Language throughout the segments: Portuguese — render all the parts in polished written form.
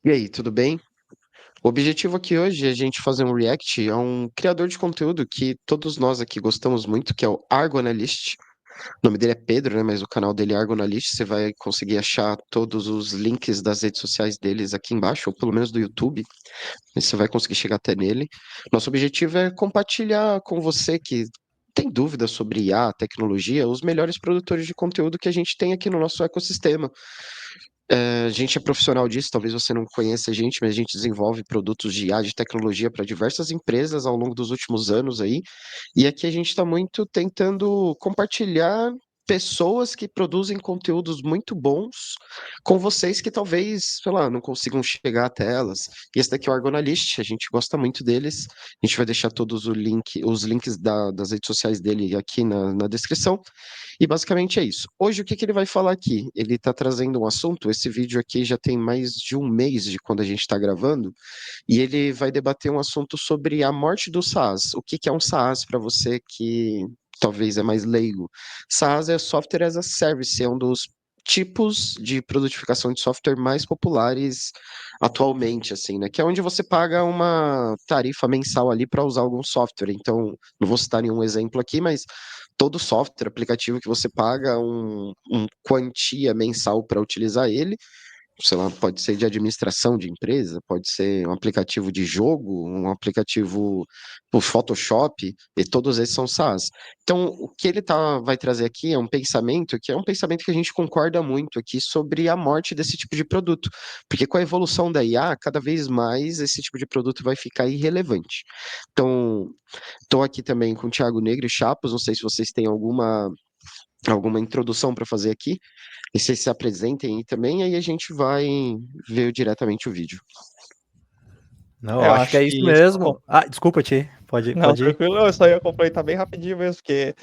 E aí, tudo bem? O objetivo aqui hoje é a gente fazer um react a um criador de conteúdo que todos nós aqui gostamos muito, que é o Argo Analyst. O nome dele é Pedro, né? Mas o canal dele é Argo Analyst. Você vai conseguir achar todos os links das redes sociais deles aqui embaixo, ou pelo menos do YouTube. E você vai conseguir chegar até nele. Nosso objetivo é compartilhar com você que tem dúvidas sobre IA, tecnologia, os melhores produtores de conteúdo que a gente tem aqui no nosso ecossistema. A gente é profissional disso, talvez você não conheça a gente, mas a gente desenvolve produtos de IA, de tecnologia para diversas empresas ao longo dos últimos anos aí. E aqui a gente está muito tentando compartilhar pessoas que produzem conteúdos muito bons com vocês que talvez, sei lá, não consigam chegar até elas. E esse daqui é o Argonalist, a gente gosta muito deles. A gente vai deixar todos os links das redes sociais dele aqui na descrição. E basicamente é isso. Hoje, o que que ele vai falar aqui? Ele está trazendo um assunto. Esse vídeo aqui já tem mais de um mês de quando a gente está gravando, e ele vai debater um assunto sobre a morte do SaaS. O que que é um SaaS para você que talvez é mais leigo? SaaS é Software as a Service, é um dos tipos de produtificação de software mais populares atualmente, assim, né? Que é onde você paga uma tarifa mensal ali para usar algum software. Então, não vou citar nenhum exemplo aqui, mas todo software, aplicativo que você paga um quantia mensal para utilizar ele, sei lá, pode ser de administração de empresa, pode ser um aplicativo de jogo, um aplicativo por Photoshop, e todos esses são SaaS. Então, o que ele vai trazer aqui é um pensamento que é um pensamento que a gente concorda muito aqui sobre a morte desse tipo de produto, porque com a evolução da IA, cada vez mais esse tipo de produto vai ficar irrelevante. Então, estou aqui também com o Thiago Negro e Chapos, não sei se vocês têm alguma introdução para fazer aqui, e vocês se apresentem aí também, aí a gente vai ver diretamente o vídeo. Não, eu Eu acho que acho é isso que só... mesmo. Ah, desculpa, Ti. Não, Pode ir. tranquilo, eu só ia complementar bem rapidinho mesmo, porque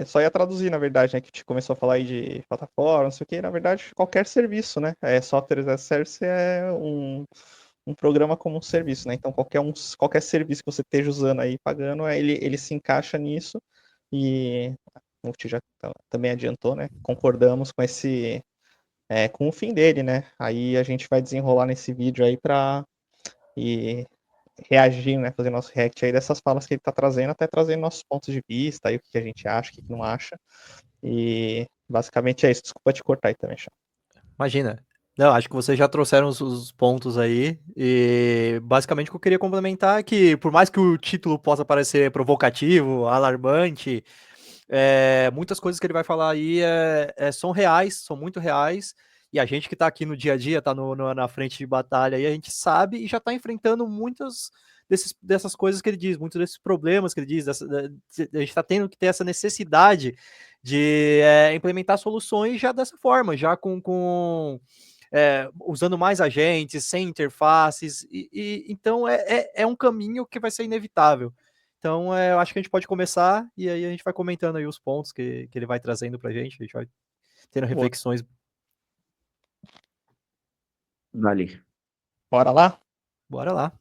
só ia traduzir, na verdade, né, que a gente começou a falar aí de plataforma, não sei o que, na verdade, qualquer serviço, né, software as a service é um programa como um serviço, né, então qualquer serviço que você esteja usando aí, pagando, ele se encaixa nisso, e o Ti já também adiantou, né, concordamos com com o fim dele, né, aí a gente vai desenrolar nesse vídeo aí e reagir, né, fazer nosso react aí dessas falas que ele tá trazendo, até trazendo nossos pontos de vista, aí o que a gente acha, o que não acha. E basicamente é isso. Desculpa te cortar aí também, Chá. Imagina. Não, acho que vocês já trouxeram os pontos aí. E basicamente o que eu queria complementar é que, por mais que o título possa parecer provocativo, alarmante, muitas coisas que ele vai falar aí são reais, são muito reais. E a gente que está aqui no dia a dia, está na frente de batalha, aí a gente sabe e já está enfrentando muitas dessas coisas que ele diz, muitos desses problemas que ele diz. A gente está tendo que ter essa necessidade de implementar soluções já dessa forma, já usando mais agentes, sem interfaces. Então é um caminho que vai ser inevitável. Então, eu acho que a gente pode começar e aí a gente vai comentando aí os pontos que ele vai trazendo pra gente, a gente vai tendo Boa. reflexões. Vale. Bora lá? Bora lá.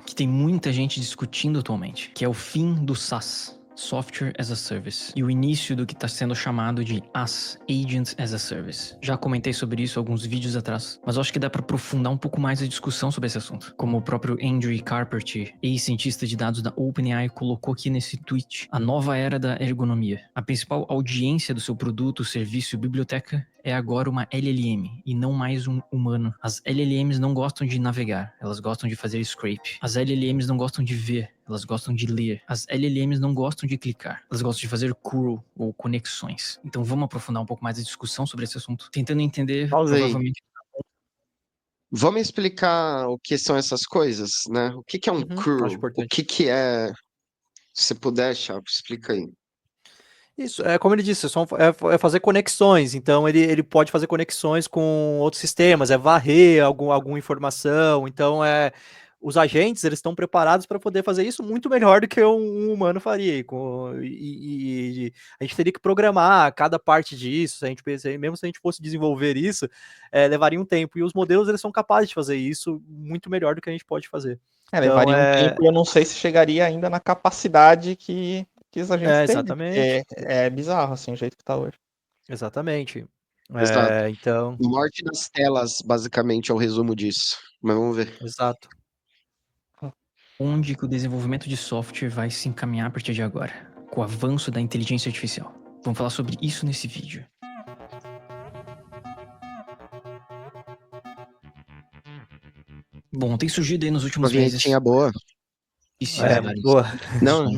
Que tem muita gente discutindo atualmente, que é o fim do SaaS, Software as a Service, e o início do que está sendo chamado de AaaS, Agents as a Service. Já comentei sobre isso alguns vídeos atrás, mas eu acho que dá para aprofundar um pouco mais a discussão sobre esse assunto. Como o próprio Andrew Carpenter, ex-cientista de dados da OpenAI, colocou aqui nesse tweet, a nova era da ergonomia. A principal audiência do seu produto, serviço e biblioteca é agora uma LLM e não mais um humano. As LLMs não gostam de navegar, elas gostam de fazer scrape. As LLMs não gostam de ver, elas gostam de ler. As LLMs não gostam de clicar, elas gostam de fazer curl ou conexões. Então vamos aprofundar um pouco mais a discussão sobre esse assunto, tentando entender, Pausa aí. provavelmente... Vamos explicar o que são essas coisas, né? O que que é um Acho curl? O importante. que é... Se puder, Chapo, explica aí. Isso, como ele disse, é fazer conexões. Então, ele pode fazer conexões com outros sistemas, é varrer alguma informação. Então, os agentes eles estão preparados para poder fazer isso muito melhor do que um humano faria. E a gente teria que programar cada parte disso. Mesmo se a gente fosse desenvolver isso, levaria um tempo. E os modelos eles são capazes de fazer isso muito melhor do que a gente pode fazer. Então, Levaria um tempo e eu não sei se chegaria ainda na capacidade que a gente tem, né? exatamente. Porque é bizarro, assim, o jeito que tá hoje. Exatamente. Exato. Então, Morte das telas, basicamente, é o resumo disso. Mas vamos ver. exato. Onde que o desenvolvimento de software vai se encaminhar a partir de agora, com o avanço da inteligência artificial. Vamos falar sobre isso nesse vídeo. Bom, tem surgido aí nos Uma últimos meses vinhetinha boa. Muito boa. Não,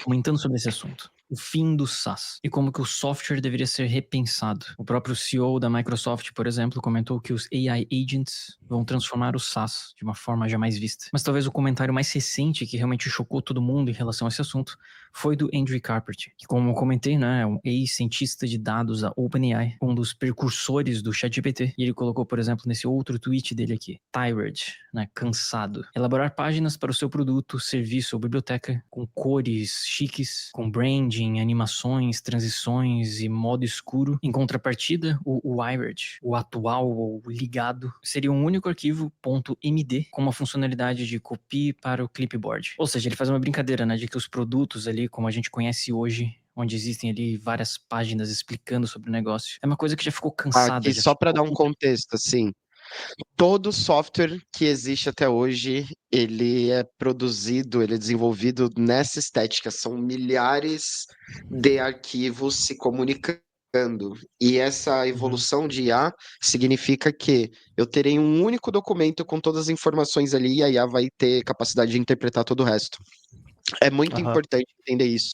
comentando sobre esse assunto. O fim do SaaS e como que o software deveria ser repensado. O próprio CEO da Microsoft, por exemplo, comentou que os AI agents vão transformar o SaaS de uma forma jamais vista. Mas talvez o comentário mais recente que realmente chocou todo mundo em relação a esse assunto foi do Andrew Carpenter, que, como eu comentei, né, é um ex-cientista de dados da OpenAI, um dos precursores do ChatGPT. E ele colocou, por exemplo, nesse outro tweet dele aqui, tired, né, cansado. Elaborar páginas para o seu produto, serviço ou biblioteca com cores chiques, com branding, animações, transições e modo escuro. Em contrapartida, o Wired, o atual ou ligado, seria um único arquivo .md com uma funcionalidade de copy para o clipboard. Ou seja, ele faz uma brincadeira, né, de que os produtos ali, como a gente conhece hoje, onde existem ali várias páginas explicando sobre o negócio, é uma coisa que já ficou cansada. aqui Já só para ficou dar um contexto, assim, todo software que existe até hoje, ele é produzido, ele é desenvolvido nessa estética. São milhares de arquivos se comunicando. E essa evolução de IA significa que eu terei um único documento com todas as informações ali e a IA vai ter capacidade de interpretar todo o resto. É muito Aham. importante entender isso.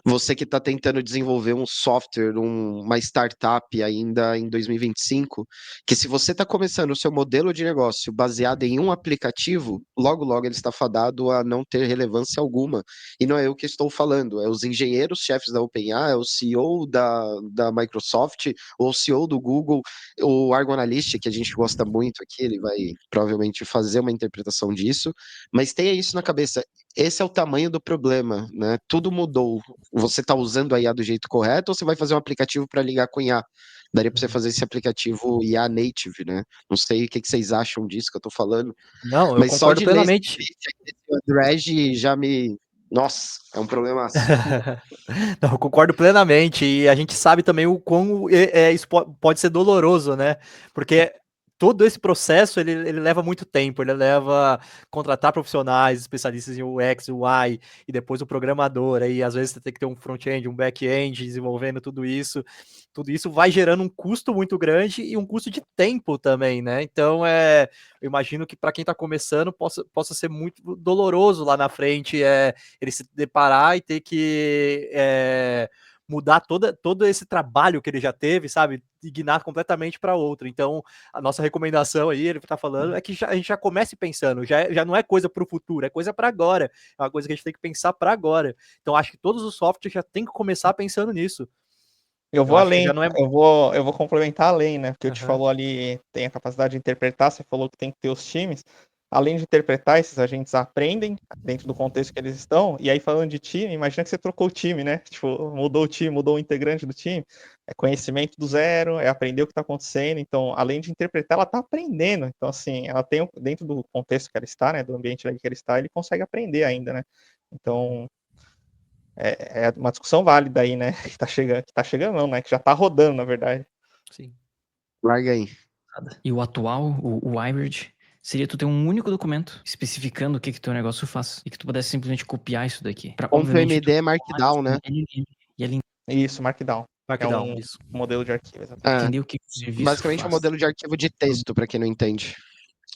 Você que está tentando desenvolver um software, uma startup ainda em 2025, que se você está começando o seu modelo de negócio baseado em um aplicativo, logo logo ele está fadado a não ter relevância alguma. E não é eu que estou falando, é os engenheiros chefes da OpenAI, é o CEO da Microsoft, ou o CEO do Google, o Argo Analyst, que a gente gosta muito aqui, ele vai provavelmente fazer uma interpretação disso, mas tenha isso na cabeça. Esse é o tamanho do problema, né? Tudo mudou. Você está usando a IA do jeito correto ou você vai fazer um aplicativo para ligar com IA? Daria para você fazer esse aplicativo IA native, né? Não sei o que vocês acham disso que eu estou falando, Não, eu mas só concordo de ler esse plenamente. tweet aí desse Andrej já me. Nossa, é um problemaço. Não, eu concordo plenamente. E a gente sabe também o quão isso pode ser doloroso, né? Porque todo esse processo ele leva muito tempo. Ele leva contratar profissionais, especialistas em UX, UI, e depois o programador. Aí às vezes você tem que ter um front-end, um back-end desenvolvendo tudo isso. Tudo isso vai gerando um custo muito grande e um custo de tempo também, né? Então eu imagino que para quem está começando possa ser muito doloroso lá na frente. Ele se deparar e ter que mudar todo esse trabalho que ele já teve, sabe? Ignar completamente para outro. Então, a nossa recomendação aí, ele tá falando, é que a gente já comece pensando, já não é coisa para o futuro, é coisa para agora. É uma coisa que a gente tem que pensar para agora. Então, acho que todos os softwares já tem que começar pensando nisso. Eu Eu vou acho que além, já não é. eu vou complementar além, né? Porque eu te Aham. falou ali, tem a capacidade de interpretar, você falou que tem que ter os times. Além de interpretar, esses agentes aprendem dentro do contexto que eles estão. E aí, falando de time, imagina que você trocou o time, né? Tipo, mudou o time, mudou o integrante do time. É conhecimento do zero, é aprender o que está acontecendo. Então, além de interpretar, ela está aprendendo. Então, assim, ela tem, dentro do contexto que ela está, né? Do ambiente que ela está, ele consegue aprender ainda, né? Então, é uma discussão válida aí, né? Que tá chegando não, né? Que já tá rodando, na verdade. Sim. Larga aí. E o atual, o Wired, seria tu ter um único documento especificando o que que teu negócio faz e que tu pudesse simplesmente copiar isso daqui. Pra, Ponto obviamente, .md é Markdown, né? e ele Isso, Markdown. É Markdown, um isso. modelo de arquivo, exatamente. É, entender o que o serviço basicamente é um faz. modelo de arquivo de texto, para quem não entende.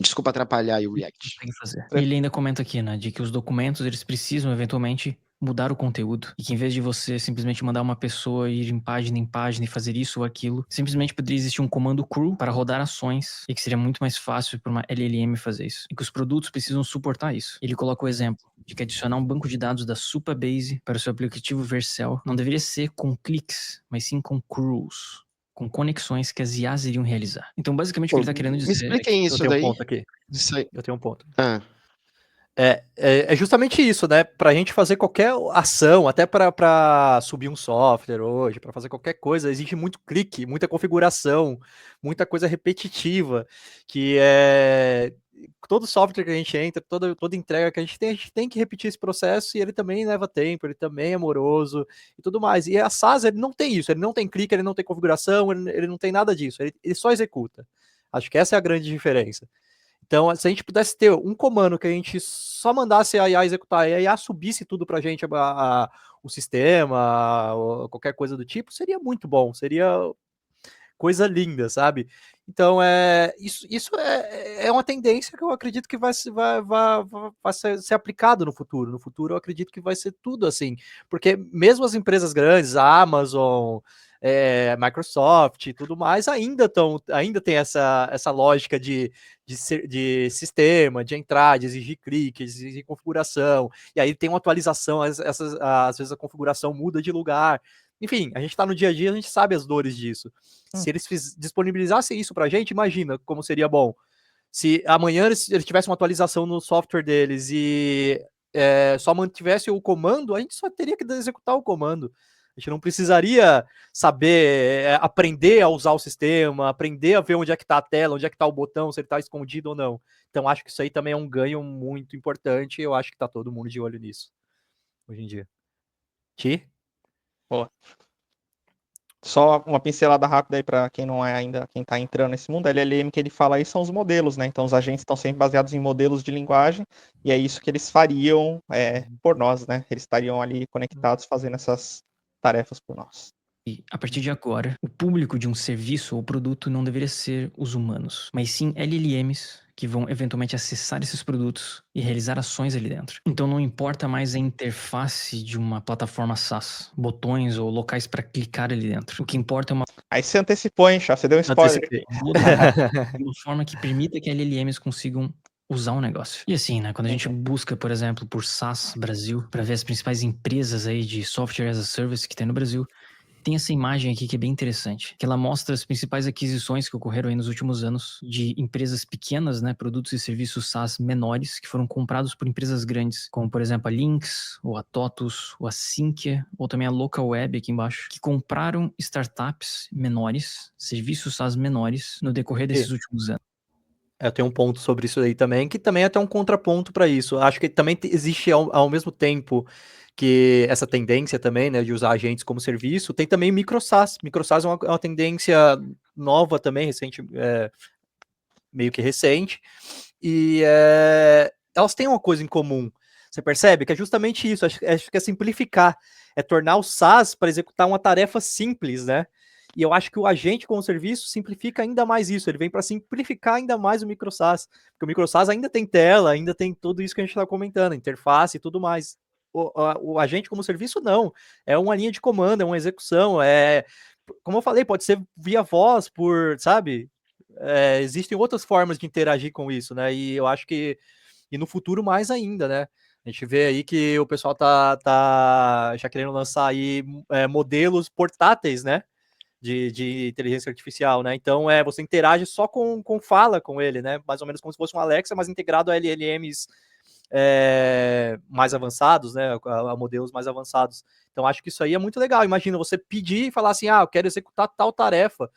Desculpa atrapalhar aí o React. Consegue fazer. E ele ainda comenta aqui, né, de que os documentos, eles precisam, eventualmente, mudar o conteúdo. E que em vez de você simplesmente mandar uma pessoa ir em página e fazer isso ou aquilo, simplesmente poderia existir um comando cru para rodar ações e que seria muito mais fácil para uma LLM fazer isso. E que os produtos precisam suportar isso. Ele coloca o exemplo de que adicionar um banco de dados da Supabase para o seu aplicativo Vercel não deveria ser com cliques, mas sim com crues, com conexões que as IAs iriam realizar. Então, basicamente, o que ele está querendo Me dizer é que expliquem Eu isso tenho um daí. ponto aqui. Isso aí. Eu tenho um ponto. Ah, É justamente isso, né? Para a gente fazer qualquer ação, até para subir um software hoje, para fazer qualquer coisa, exige muito clique, muita configuração, muita coisa repetitiva, que é todo software que a gente entra, toda entrega que a gente tem que repetir esse processo e ele também leva tempo, ele também é moroso e tudo mais. E a SaaS, ele não tem isso, ele não tem clique, ele não tem configuração, ele não tem nada disso, ele só executa. Acho que essa é a grande diferença. Então, se a gente pudesse ter um comando que a gente só mandasse a IA executar e a IA subisse tudo pra gente, o sistema, ou qualquer coisa do tipo, seria muito bom, seria coisa linda, sabe? Então, isso é uma tendência que eu acredito que vai ser aplicado no futuro. No futuro, eu acredito que vai ser tudo assim. Porque mesmo as empresas grandes, a Amazon, Microsoft e tudo mais, ainda tem essa lógica de sistema, de entrar, de exigir clique, de exigir configuração. E aí tem uma atualização, às vezes a configuração muda de lugar. Enfim, a gente está no dia a dia, a gente sabe as dores disso. Se eles disponibilizassem isso pra gente, imagina como seria bom. Se amanhã eles tivessem uma atualização no software deles e só mantivesse o comando, a gente só teria que executar o comando. A gente não precisaria saber, aprender a usar o sistema, aprender a ver onde é que está a tela, onde é que está o botão, se ele está escondido ou não. Então, acho que isso aí também é um ganho muito importante e eu acho que está todo mundo de olho nisso, hoje em dia. Ti? Boa. Só uma pincelada rápida aí para quem não é ainda, quem está entrando nesse mundo, a LLM que ele fala aí são os modelos, né? Então os agentes estão sempre baseados em modelos de linguagem e é isso que eles fariam por nós, né? Eles estariam ali conectados fazendo essas tarefas por nós. E, a partir de agora, o público de um serviço ou produto não deveria ser os humanos, mas sim LLMs que vão eventualmente acessar esses produtos e realizar ações ali dentro. Então não importa mais a interface de uma plataforma SaaS, botões ou locais para clicar ali dentro. O que importa é uma Aí você antecipou, hein, Chá? Você deu um spoiler. de uma forma que permita que LLMs consigam usar o negócio. E assim, né, quando a gente busca, por exemplo, por SaaS Brasil, para ver as principais empresas aí de software as a service que tem no Brasil, tem essa imagem aqui que é bem interessante, que ela mostra as principais aquisições que ocorreram aí nos últimos anos de empresas pequenas, né, produtos e serviços SaaS menores que foram comprados por empresas grandes, como por exemplo a Lynx, ou a TOTUS, ou a Sinqia, ou também a Localweb aqui embaixo, que compraram startups menores, serviços SaaS menores no decorrer desses últimos anos. Eu tenho um ponto sobre isso aí também, que também é até um contraponto para isso. Acho que também existe ao mesmo tempo que essa tendência também, né, de usar agentes como serviço, tem também micro-SaaS. Micro-SaaS é uma tendência nova também, recente, meio que recente, e elas têm uma coisa em comum. Você percebe que é justamente isso, acho que é simplificar, é tornar o SaaS para executar uma tarefa simples, né? E eu acho que o agente como serviço simplifica ainda mais isso, ele vem para simplificar ainda mais o micro SaaS, porque o micro SaaS ainda tem tela, ainda tem tudo isso que a gente está comentando, interface e tudo mais. O agente como serviço não, é uma linha de comando, é uma execução, como eu falei, pode ser via voz, sabe? Existem outras formas de interagir com isso, né? E eu acho que no futuro mais ainda, né? A gente vê aí que o pessoal tá já querendo lançar aí modelos portáteis, né? De inteligência artificial, né? Então você interage só com fala com ele, né? Mais ou menos como se fosse um Alexa, mas integrado a LLMs mais avançados, né? A modelos mais avançados. Então acho que isso aí é muito legal. Imagina você pedir e falar assim: eu quero executar tal tarefa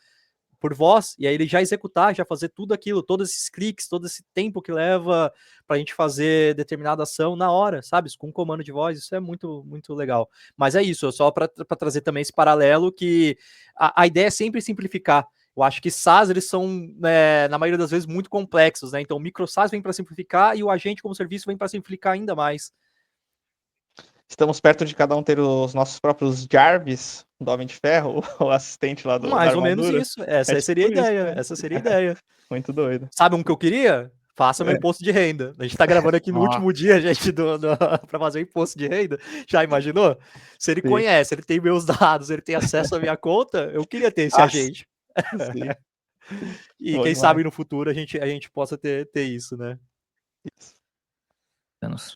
por voz, e aí ele já executar, já fazer tudo aquilo, todos esses cliques, todo esse tempo que leva para a gente fazer determinada ação na hora, sabe? Com um comando de voz, isso é muito, muito legal. Mas é isso, só para trazer também esse paralelo que a ideia é sempre simplificar. Eu acho que SaaS, eles são, na maioria das vezes, muito complexos, né? Então, o micro SaaS vem para simplificar e o agente como serviço vem para simplificar ainda mais. Estamos perto de cada um ter os nossos próprios Jarvis do Homem de Ferro, o assistente lá do Mais da ou menos armadura. isso. Essa seria a ideia. Essa seria a ideia. Muito doido. Sabe um que eu queria? Faça meu imposto de renda. A gente tá gravando aqui no último dia, gente, pra fazer o imposto de renda. Já imaginou? Se ele conhece, ele tem meus dados, ele tem acesso à minha conta, eu queria ter esse agente. E quem sabe no futuro a gente possa ter isso, né?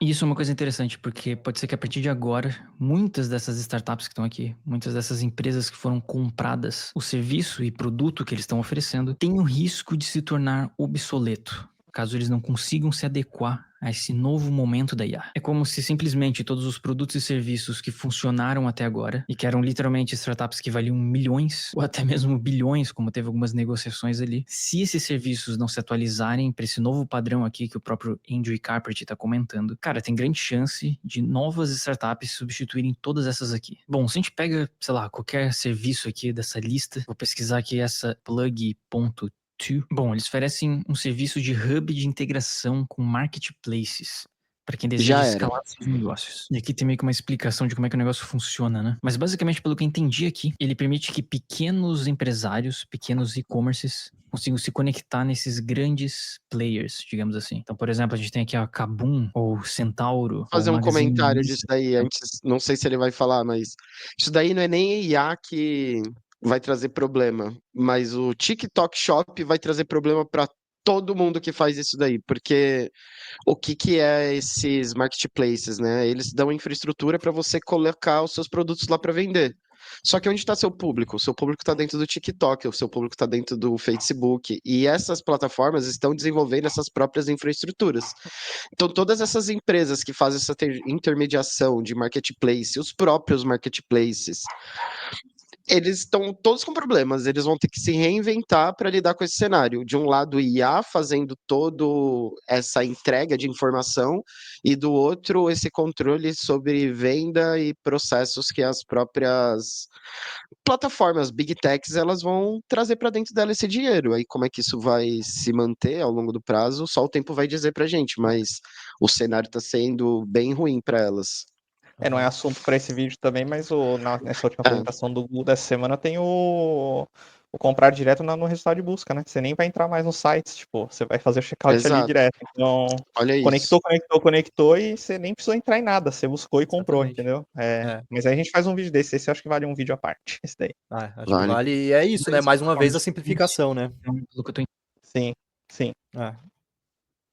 E isso é uma coisa interessante, porque pode ser que a partir de agora, muitas dessas startups que estão aqui, muitas dessas empresas que foram compradas, o serviço e produto que eles estão oferecendo, tem o risco de se tornar obsoleto, caso eles não consigam se adequar a esse novo momento da IA. É como se simplesmente todos os produtos e serviços que funcionaram até agora e que eram literalmente startups que valiam milhões ou até mesmo bilhões, como teve algumas negociações ali, se esses serviços não se atualizarem para esse novo padrão aqui que o próprio Andrew Carpenter está comentando, cara, tem grande chance de novas startups substituírem todas essas aqui. Bom, se a gente pega, sei lá, qualquer serviço aqui dessa lista, vou pesquisar aqui essa plug.to. Bom, eles oferecem um serviço de hub de integração com marketplaces para quem deseja Já era. escalar seus negócios. E aqui tem meio que uma explicação de como é que o negócio funciona, né? Mas basicamente, pelo que eu entendi aqui, ele permite que pequenos empresários, pequenos e-commerces, consigam se conectar nesses grandes players, digamos assim. Então, por exemplo, a gente tem aqui a Kabum, ou Centauro, ou Fazer um Magazine comentário Luiza. disso daí antes, não sei se ele vai falar, mas isso daí não é nem IA que vai trazer problema, mas o TikTok Shop vai trazer problema para todo mundo que faz isso daí, porque o que que é esses marketplaces, né? Eles dão infraestrutura para você colocar os seus produtos lá para vender. Só que onde está seu público? O seu público está dentro do TikTok, o seu público está dentro do Facebook, e essas plataformas estão desenvolvendo essas próprias infraestruturas. Então, todas essas empresas que fazem essa intermediação de marketplace, os próprios marketplaces, eles estão todos com problemas, eles vão ter que se reinventar para lidar com esse cenário. De um lado, o IA fazendo toda essa entrega de informação, e do outro, esse controle sobre venda e processos que as próprias plataformas, Big Techs, elas vão trazer para dentro dela esse dinheiro. Aí, como é que isso vai se manter ao longo do prazo, só o tempo vai dizer para gente, mas o cenário está sendo bem ruim para elas. Não é assunto para esse vídeo também, mas nessa última É, apresentação do Google dessa semana tem o comprar direto no resultado de busca, né? Você nem vai entrar mais nos sites, tipo, você vai fazer o checkout ali exato. direto. Então, Olha isso. conectou e você nem precisou entrar em nada, você buscou e comprou, Exatamente. entendeu? É. Mas aí a gente faz um vídeo desse, esse eu acho que vale um vídeo à parte, esse daí. Acho que Vale. vale. E é isso, né? Mais uma vez a simplificação, né? Então, pelo que eu tô Sim, sim. É.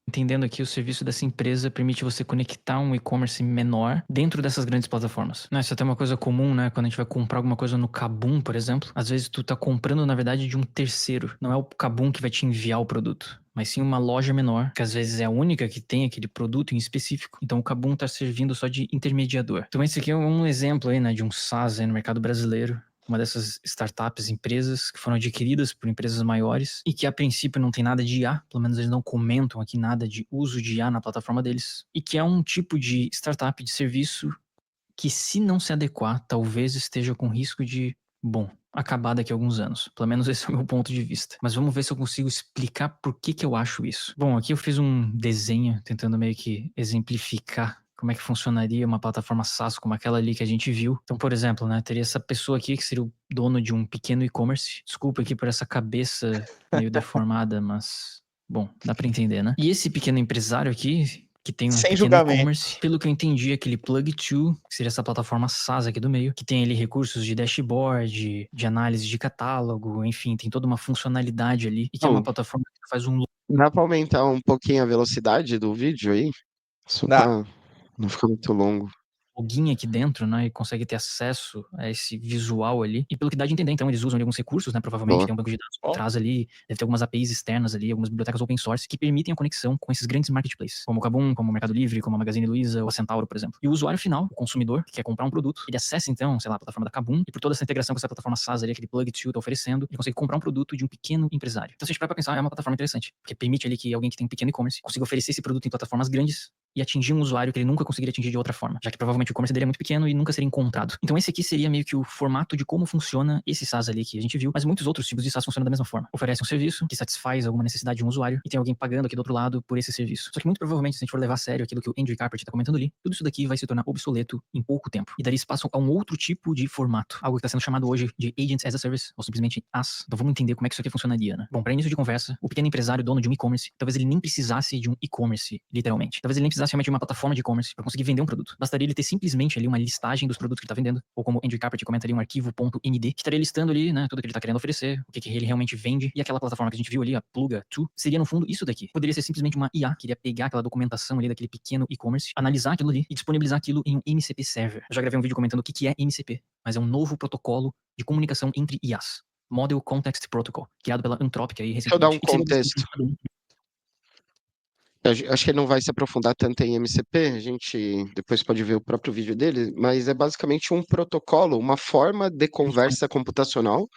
entendendo aqui, o serviço dessa empresa permite você conectar um e-commerce menor dentro dessas grandes plataformas. Né, isso é até uma coisa comum, né? Quando a gente vai comprar alguma coisa no Kabum, por exemplo, às vezes tu tá comprando, na verdade, de um terceiro. Não é o Kabum que vai te enviar o produto, mas sim uma loja menor, que às vezes é a única que tem aquele produto em específico. Então o Kabum tá servindo só de intermediador. Então esse aqui é um exemplo aí, né, de um SaaS aí no mercado brasileiro. Uma dessas startups, empresas que foram adquiridas por empresas maiores e que a princípio não tem nada de IA, pelo menos eles não comentam aqui nada de uso de IA na plataforma deles, e que é um tipo de startup de serviço que, se não se adequar, talvez esteja com risco de, bom, acabar daqui a alguns anos. Pelo menos esse é o meu ponto de vista. Mas vamos ver se eu consigo explicar por que eu acho isso. Bom, aqui eu fiz um desenho tentando meio que exemplificar como é que funcionaria uma plataforma SaaS como aquela ali que a gente viu. Então, por exemplo, né, teria essa pessoa aqui que seria o dono de um pequeno e-commerce. Desculpa aqui por essa cabeça meio deformada, mas, bom, dá pra entender, né? E esse pequeno empresário aqui, que tem um Sem pequeno julgamento. e-commerce, pelo que eu entendi, aquele Plug2, que seria essa plataforma SaaS aqui do meio, que tem ali recursos de dashboard, de análise de catálogo, enfim, tem toda uma funcionalidade ali, e que é uma Bom, plataforma que faz um dá para aumentar um pouquinho a velocidade do vídeo aí? Isso Dá. não fica muito longo. login aqui dentro, né, e consegue ter acesso a esse visual ali. E pelo que dá de entender, então, eles usam ali alguns recursos, né, provavelmente Boa. tem um banco de dados por Ó. trás ali, deve ter algumas APIs externas ali, algumas bibliotecas open source que permitem a conexão com esses grandes marketplaces, como o Kabum, como o Mercado Livre, como a Magazine Luiza ou a Centauro, por exemplo. E o usuário final, o consumidor, que quer comprar um produto, ele acessa então, sei lá, a plataforma da Kabum, e por toda essa integração com essa plataforma SaaS ali, aquele Plug2 tá oferecendo, ele consegue comprar um produto de um pequeno empresário. Então, se a gente parar pra pensar, é uma plataforma interessante, porque permite ali que alguém que tem um pequeno e-commerce consiga oferecer esse produto em plataformas grandes e atingir um usuário que ele nunca conseguiria atingir de outra forma, já que provavelmente o e-commerce dele é muito pequeno e nunca seria encontrado. Então esse aqui seria meio que o formato de como funciona esse SaaS ali que a gente viu, mas muitos outros tipos de SaaS funcionam da mesma forma. Oferece um serviço que satisfaz alguma necessidade de um usuário e tem alguém pagando aqui do outro lado por esse serviço. Só que muito provavelmente, se a gente for levar a sério aquilo que o Andrew Carpenter está comentando ali, tudo isso daqui vai se tornar obsoleto em pouco tempo e daria espaço a um outro tipo de formato, algo que está sendo chamado hoje de Agents as a Service, ou simplesmente AS. Então vamos entender como é que isso aqui funcionaria, né? Bom, para início de conversa, o pequeno empresário, dono de um e-commerce, talvez ele nem precisasse de um e-commerce, literalmente. Talvez ele nem precisasse realmente de uma plataforma de e-commerce para conseguir vender um produto. Bastaria ele ter simplesmente ali uma listagem dos produtos que ele está vendendo, ou como o Andrew Carpenter comenta ali, um arquivo .md, que estaria listando ali, né, tudo que ele está querendo oferecer, o que ele realmente vende, e aquela plataforma que a gente viu ali, a Plug2, seria no fundo isso daqui. Poderia ser simplesmente uma IA, que iria pegar aquela documentação ali daquele pequeno e-commerce, analisar aquilo ali e disponibilizar aquilo em um MCP server. Eu já gravei um vídeo comentando o que é MCP, mas é um novo protocolo de comunicação entre IAs. Model Context Protocol, criado pela Anthropic aí Deixa eu dar recentemente. um contexto. Acho que ele não vai se aprofundar tanto em MCP, a gente depois pode ver o próprio vídeo dele, mas é basicamente um protocolo, uma forma de conversa computacional,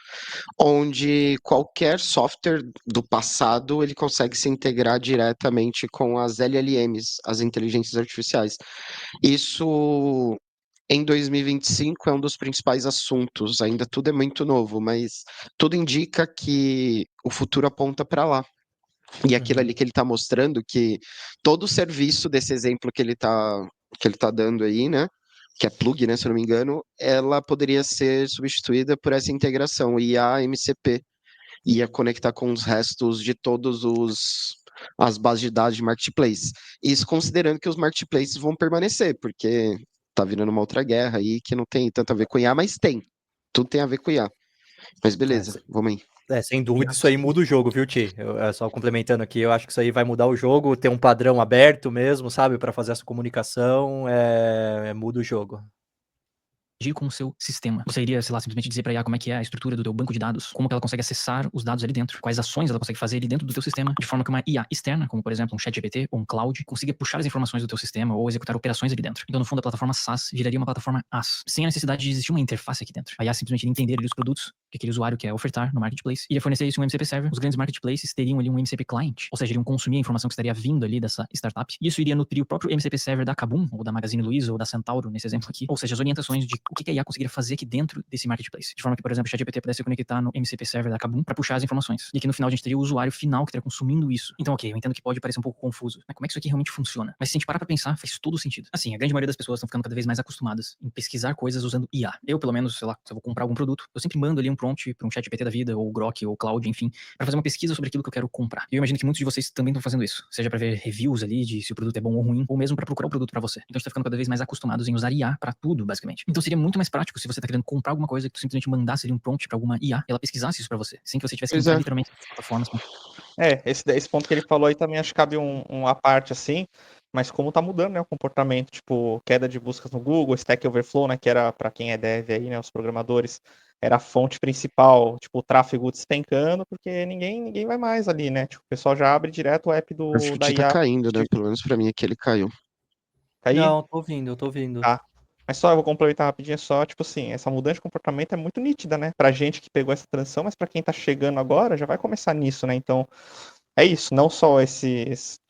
onde qualquer software do passado ele consegue se integrar diretamente com as LLMs, as inteligências artificiais. Isso em 2025 é um dos principais assuntos, ainda tudo é muito novo, mas tudo indica que o futuro aponta para lá. E aquilo ali Uhum. que ele está mostrando, que todo o serviço desse exemplo que ele tá dando aí, né? Que é plug, né? Se eu não me engano, ela poderia ser substituída por essa integração IA-MCP. Ia conectar com os restos de todos os as bases de dados de marketplace. Isso considerando que os marketplaces vão permanecer, porque tá virando uma outra guerra aí que não tem tanto a ver com IA, mas tem. Tudo tem a ver com IA. Mas É, beleza, vamos aí. sem dúvida, isso aí muda o jogo, viu, Ti? Só complementando aqui, eu acho que isso aí vai mudar o jogo, ter um padrão aberto mesmo, sabe, para fazer essa comunicação, muda o jogo. Agir com o seu sistema. Você iria, sei lá, simplesmente dizer pra IA como é que é a estrutura do teu banco de dados, como que ela consegue acessar os dados ali dentro, quais ações ela consegue fazer ali dentro do teu sistema, de forma que uma IA externa, como por exemplo um ChatGPT ou um Cloud, consiga puxar as informações do teu sistema ou executar operações ali dentro. Então, no fundo, a plataforma SaaS viraria uma plataforma AS, sem a necessidade de existir uma interface aqui dentro. A IA simplesmente entender ali os produtos que aquele usuário quer ofertar no marketplace, iria fornecer isso um MCP server. Os grandes marketplaces teriam ali um MCP client, ou seja, iriam consumir a informação que estaria vindo ali dessa startup. E isso iria nutrir o próprio MCP server da Kabum, ou da Magazine Luiza, ou da Centauro, nesse exemplo aqui. Ou seja, as orientações de o que a IA conseguiria fazer aqui dentro desse marketplace. De forma que, por exemplo, o ChatGPT pudesse conectar no MCP server da Kabum para puxar as informações. E aqui no final a gente teria o usuário final que estaria consumindo isso. Então, ok, eu entendo que pode parecer um pouco confuso. Mas como é que isso aqui realmente funciona? Mas se a gente parar pra pensar, faz todo sentido. Assim, a grande maioria das pessoas estão ficando cada vez mais acostumadas em pesquisar coisas usando IA. Eu, pelo menos, sei lá, se eu vou comprar algum produto, eu sempre mando ali um prompt para um ChatGPT da vida, ou Grok, ou Cloud, enfim, para fazer uma pesquisa sobre aquilo que eu quero comprar. E eu imagino que muitos de vocês também estão fazendo isso. Seja para ver reviews ali de se o produto é bom ou ruim, ou mesmo para procurar o produto para você. Então a gente tá ficando cada vez mais acostumados em usar IA para tudo, basicamente. Então seria muito mais prático se você tá querendo comprar alguma coisa que tu simplesmente mandasse ali um prompt para alguma IA, ela pesquisasse isso para você, sem que você tivesse que Pois entrar é. literalmente nas plataformas. Esse ponto que ele falou aí também acho que cabe uma parte assim, mas como tá mudando, né, o comportamento, tipo, queda de buscas no Google, Stack Overflow, né, que era para quem é dev aí, né, os programadores, era a fonte principal, tipo, o tráfego despencando, porque ninguém vai mais ali, né, tipo, o pessoal já abre direto o app O da feed tá IA caindo, né? Pelo menos pra mim aqui ele caiu. cair. Não, eu tô ouvindo. Tá. Mas só eu vou complementar rapidinho, só, tipo assim, essa mudança de comportamento é muito nítida, né? Pra gente que pegou essa transição, mas pra quem tá chegando agora, já vai começar nisso, né? Então, é isso, não só essas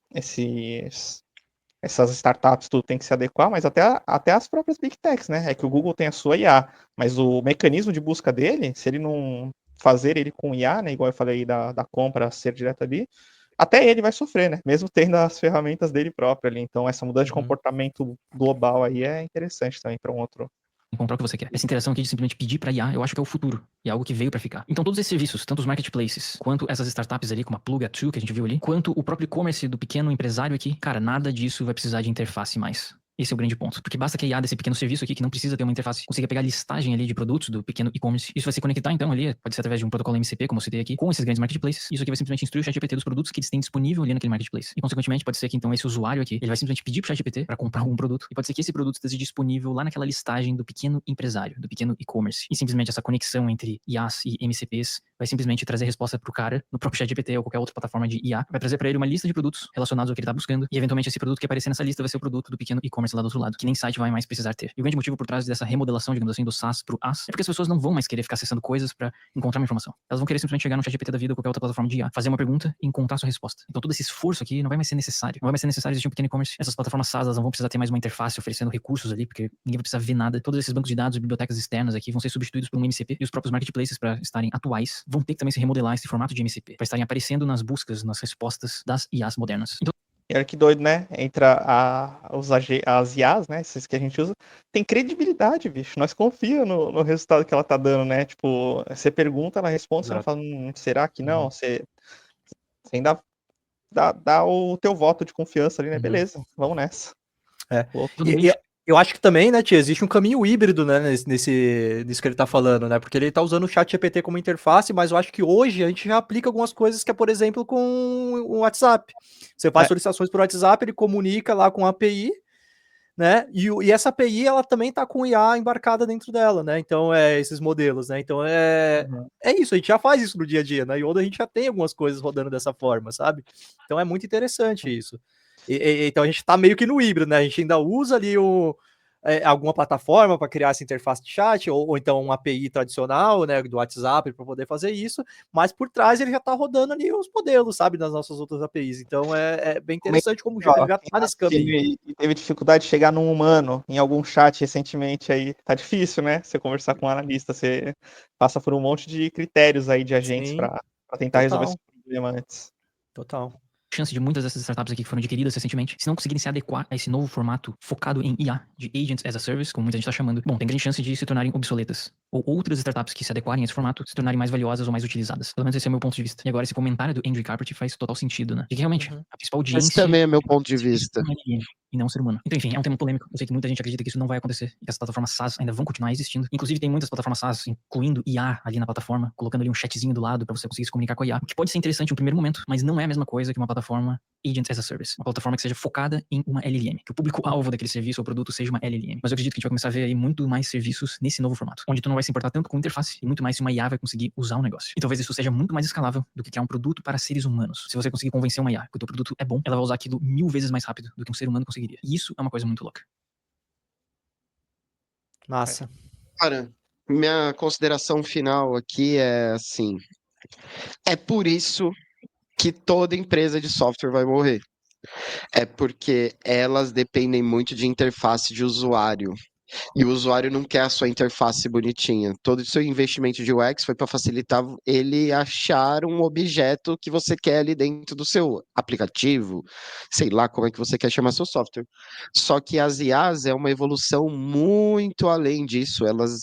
startups tudo tem que se adequar, mas até as próprias Big Techs, né? É que o Google tem a sua IA, mas o mecanismo de busca dele, se ele não fazer ele com IA, né? Igual eu falei da compra ser direto ali, até ele vai sofrer, né? Mesmo tendo as ferramentas dele próprio ali. Então, essa mudança de comportamento global aí é interessante também para um outro. Comprar o que você quer. Essa interação aqui de simplesmente pedir pra IA, eu acho que é o futuro. E é algo que veio pra ficar. Então todos esses serviços, tanto os marketplaces, quanto essas startups ali, como a Plug, a True, que a gente viu ali, quanto o próprio e-commerce do pequeno empresário aqui, cara, nada disso vai precisar de interface mais. Esse é o grande ponto. Porque basta que a IA desse pequeno serviço aqui, que não precisa ter uma interface, consiga pegar a listagem ali de produtos do pequeno e-commerce. Isso vai se conectar, então, ali, pode ser através de um protocolo MCP, como eu citei aqui, com esses grandes marketplaces. Isso aqui vai simplesmente instruir o ChatGPT dos produtos que eles têm disponível ali naquele marketplace. E, consequentemente, pode ser que, então, esse usuário aqui, ele vai simplesmente pedir pro ChatGPT para comprar algum produto. E pode ser que esse produto esteja disponível lá naquela listagem do pequeno empresário, do pequeno e-commerce. E simplesmente essa conexão entre IAs e MCPs vai simplesmente trazer resposta pro cara no próprio ChatGPT ou qualquer outra plataforma de IA. Vai trazer para ele uma lista de produtos relacionados ao que ele tá buscando. E, eventualmente, esse produto que aparecer nessa lista vai ser o produto do pequeno e-commerce lá do outro lado, que nem site vai mais precisar ter. E o grande motivo por trás dessa remodelação, digamos assim, do SaaS pro AS, é porque as pessoas não vão mais querer ficar acessando coisas para encontrar uma informação. Elas vão querer simplesmente chegar no ChatGPT da vida ou qualquer outra plataforma de IA, fazer uma pergunta e encontrar sua resposta. Então todo esse esforço aqui não vai mais ser necessário. Não vai mais ser necessário existir um pequeno e-commerce. Essas plataformas SaaS, elas não vão precisar ter mais uma interface oferecendo recursos ali, porque ninguém vai precisar ver nada. Todos esses bancos de dados e bibliotecas externas aqui vão ser substituídos por um MCP, e os próprios marketplaces, para estarem atuais, vão ter que também se remodelar esse formato de MCP, para estarem aparecendo nas buscas, nas respostas das IAs modernas. Então, E olha que doido, né? Entra as IAs, né? Esses que a gente usa, tem credibilidade, bicho. Nós confia no resultado que ela tá dando, né? Tipo, você pergunta, ela responde, você não fala, será que não? Você ainda dá o teu voto de confiança ali, né? Beleza, vamos nessa. E eu acho que também, né, Tia, existe um caminho híbrido, né, nisso que ele tá falando, né, porque ele tá usando o ChatGPT como interface, mas eu acho que hoje a gente já aplica algumas coisas que é, por exemplo, com o WhatsApp. Você faz solicitações por WhatsApp, ele comunica lá com a API, né, e essa API, ela também tá com IA embarcada dentro dela, né, então esses modelos, né, então é isso, a gente já faz isso no dia a dia, né, e onde a gente já tem algumas coisas rodando dessa forma, sabe? Então é muito interessante isso. Então a gente tá meio que no híbrido, né? A gente ainda usa ali alguma plataforma para criar essa interface de chat, ou então uma API tradicional, né, do WhatsApp para poder fazer isso, mas por trás ele já tá rodando ali os modelos, sabe, nas nossas outras APIs. Então é bem interessante como já tá nesse caminho. E teve dificuldade de chegar num humano em algum chat recentemente aí. Tá difícil, né? Você conversar com um analista, você passa por um monte de critérios aí de agentes Sim, para tentar resolver esse total, problema antes. total. Chance de muitas dessas startups aqui que foram adquiridas recentemente, se não conseguirem se adequar a esse novo formato focado em IA, de Agents as a Service, como muita gente está chamando, bom, tem grande chance de se tornarem obsoletas. Ou outras startups que se adequarem a esse formato se tornarem mais valiosas ou mais utilizadas. Pelo menos esse é o meu ponto de vista. E agora esse comentário do Andrew Carpenter faz total sentido, né? Porque realmente, a principal audiência... Esse também é meu ponto de vista. E não um ser humano. Então, enfim, é um tema polêmico. Eu sei que muita gente acredita que isso não vai acontecer, e que as plataformas SaaS ainda vão continuar existindo. Inclusive, tem muitas plataformas SaaS incluindo IA ali na plataforma, colocando ali um chatzinho do lado para você conseguir se comunicar com a IA, o que pode ser interessante em um primeiro momento, mas não é a mesma coisa que uma plataforma Agents as a Service, uma plataforma que seja focada em uma LLM, que o público-alvo daquele serviço ou produto seja uma LLM. Mas eu acredito que a gente vai começar a ver aí muito mais serviços nesse novo formato, onde tu não vai se importar tanto com interface e muito mais se uma IA vai conseguir usar o negócio. E talvez isso seja muito mais escalável do que criar um produto para seres humanos. Se você conseguir convencer uma IA que o teu produto é bom, ela vai usar aquilo 1000 vezes mais rápido do que um ser humano conseguiria. E isso é uma coisa muito louca. Massa. Cara, minha consideração final aqui é assim: é por isso que toda empresa de software vai morrer. É porque elas dependem muito de interface de usuário. E o usuário não quer a sua interface bonitinha. Todo o seu investimento de UX foi para facilitar ele achar um objeto que você quer ali dentro do seu aplicativo, sei lá como é que você quer chamar seu software. Só que as IAs é uma evolução muito além disso. Elas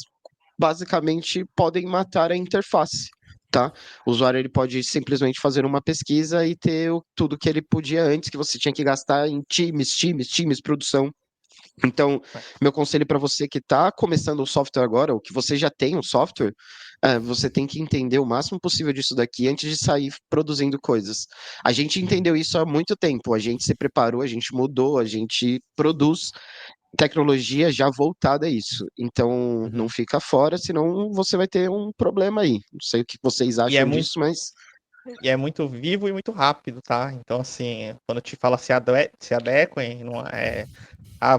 basicamente podem matar a interface. Tá? O usuário ele pode simplesmente fazer uma pesquisa e ter tudo que ele podia antes, que você tinha que gastar em times, produção. Então, meu conselho para você que está começando o software agora, ou que você já tem um software, você tem que entender o máximo possível disso daqui antes de sair produzindo coisas. A gente entendeu isso há muito tempo, a gente se preparou, a gente mudou, a gente produz tecnologia já voltada a isso. Então, não fica fora, senão você vai ter um problema aí. Não sei o que vocês acham disso, mas... E é muito vivo e muito rápido, tá? Então, assim, quando te fala se adequem, não é...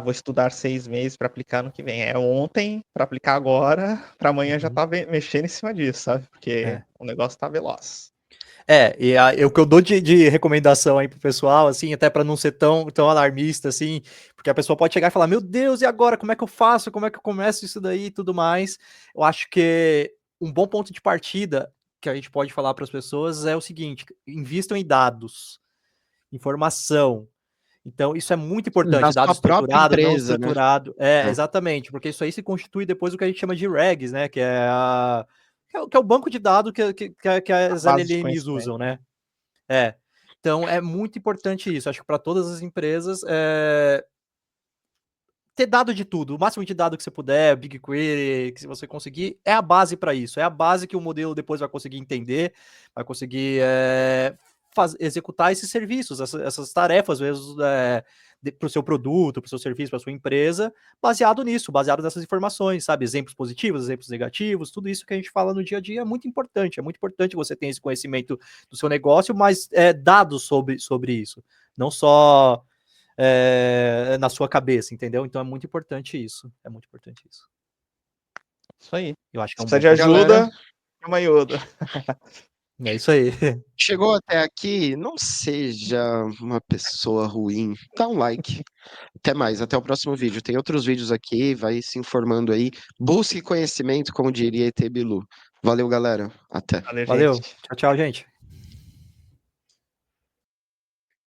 vou estudar 6 meses para aplicar no que vem. É ontem para aplicar agora, para amanhã já tá mexendo em cima disso, sabe? Porque o negócio tá veloz. O que eu dou de recomendação aí pro pessoal, assim, até para não ser tão alarmista, assim, porque a pessoa pode chegar e falar, meu Deus, e agora? Como é que eu faço? Como é que eu começo isso daí e tudo mais? Eu acho que um bom ponto de partida que a gente pode falar para as pessoas é o seguinte, invistam em dados, informação. Então, isso é muito importante, Da dado sua própria estruturado, não empresa, né? estruturado. Exatamente, porque isso aí se constitui depois o que a gente chama de regs, né? Que é o banco de dados que as Base de LLMs conhecimento. usam, né? Então, é muito importante isso. Acho que para todas as empresas, ter dado de tudo, o máximo de dado que você puder, BigQuery, que se você conseguir, é a base para isso. É a base que o modelo depois vai conseguir entender, vai conseguir executar esses serviços, essas tarefas mesmo para o seu produto, para o seu serviço, para a sua empresa, baseado nisso, baseado nessas informações, sabe? Exemplos positivos, exemplos negativos, tudo isso que a gente fala no dia a dia é muito importante. É muito importante você ter esse conhecimento do seu negócio, mas dados sobre isso. Não só na sua cabeça, entendeu? Então é muito importante isso. É muito importante isso. Isso aí. Eu acho que é um Se bom precisa de ajuda, Galera, chama ajuda. É isso aí. chegou até aqui, não seja uma pessoa ruim. Dá um like. Até mais, até o próximo vídeo. Tem outros vídeos aqui, vai se informando aí. Busque conhecimento, como diria ET Bilu. Valeu, galera. Até. Valeu, Valeu. gente. Tchau, tchau, gente.